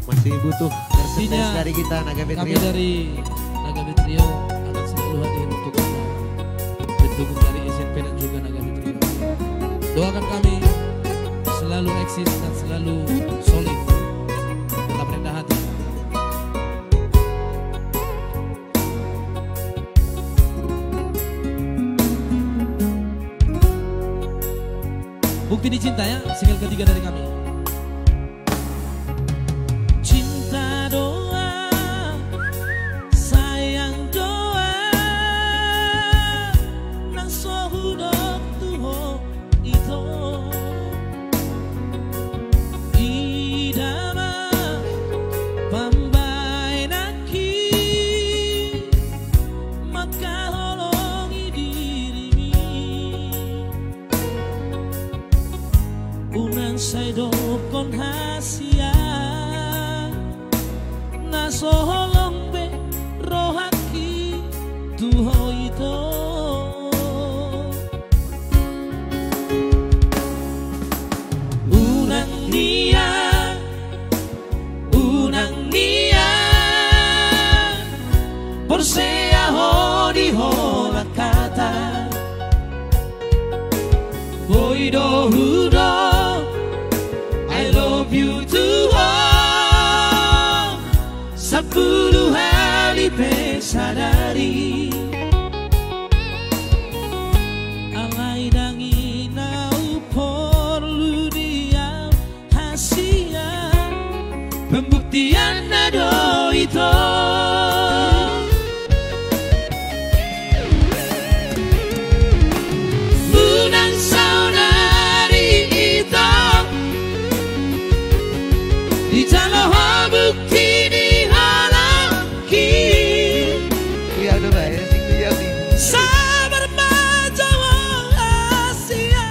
Masih butuh merchandise dari kita Naga Kami Betrio. dari Naga Betrio akan selalu hadir untuk Anda, pendukung dari SMP dan juga Naga Betrio. Doakan kami selalu eksis dan selalu solid, tetap rendah hati. Bukti dicinta ya, single ketiga dari kami. Cinta doa, sayang doa, nang sohudok tuho ito. Idama pambay naki, makaholongi dirimi. Unang saydo kon hasia na soholong be rohaki tuho ito. Unang niya por sea hodi hola kata boy do hudo I love you too all. 10 hari pesadari alay dangi na upor dia hasia pembuktian na do ito. Unang saudari ito di dalam bukti di halaki. Iya udah bayar sih dia nih. Sabar majawa Asia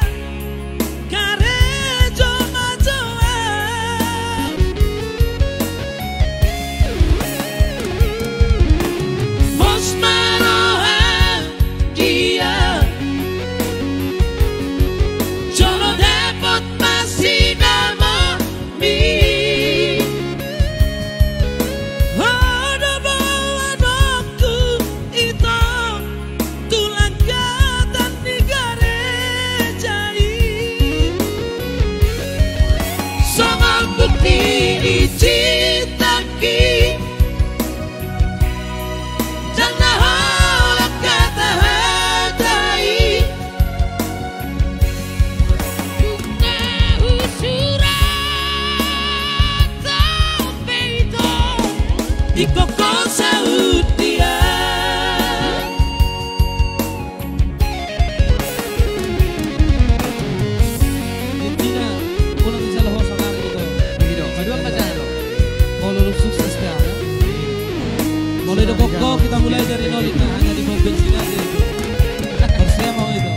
karejo majawa Mos marohan dia Jono depot masih nama mi. Dicitaki jangan holak kata hadai bunga usuran sampai itu di koko saud dia. Mulai do koko kita mulai dari nol itu hanya di mobil sini aja itu. Harusnya mau itu.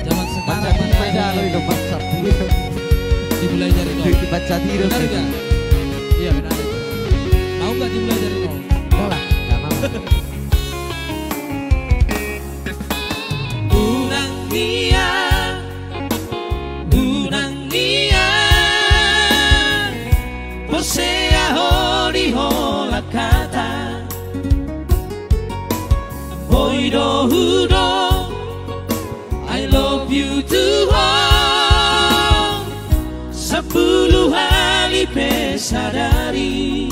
Zaman sekarang Beda lo itu WhatsApp. dimulai dari nol. Dibaca tiru. Benar nggak? Iya benar itu. Mau nggak dimulai dari nol? Enggak lah, enggak mau. Unang nia, posea hori hola kata, boy do hudo, I love you too all. 10 hari pesadari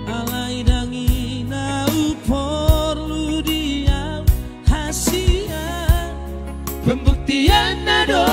alay dangi na upor lu diam hasia pembuktian na do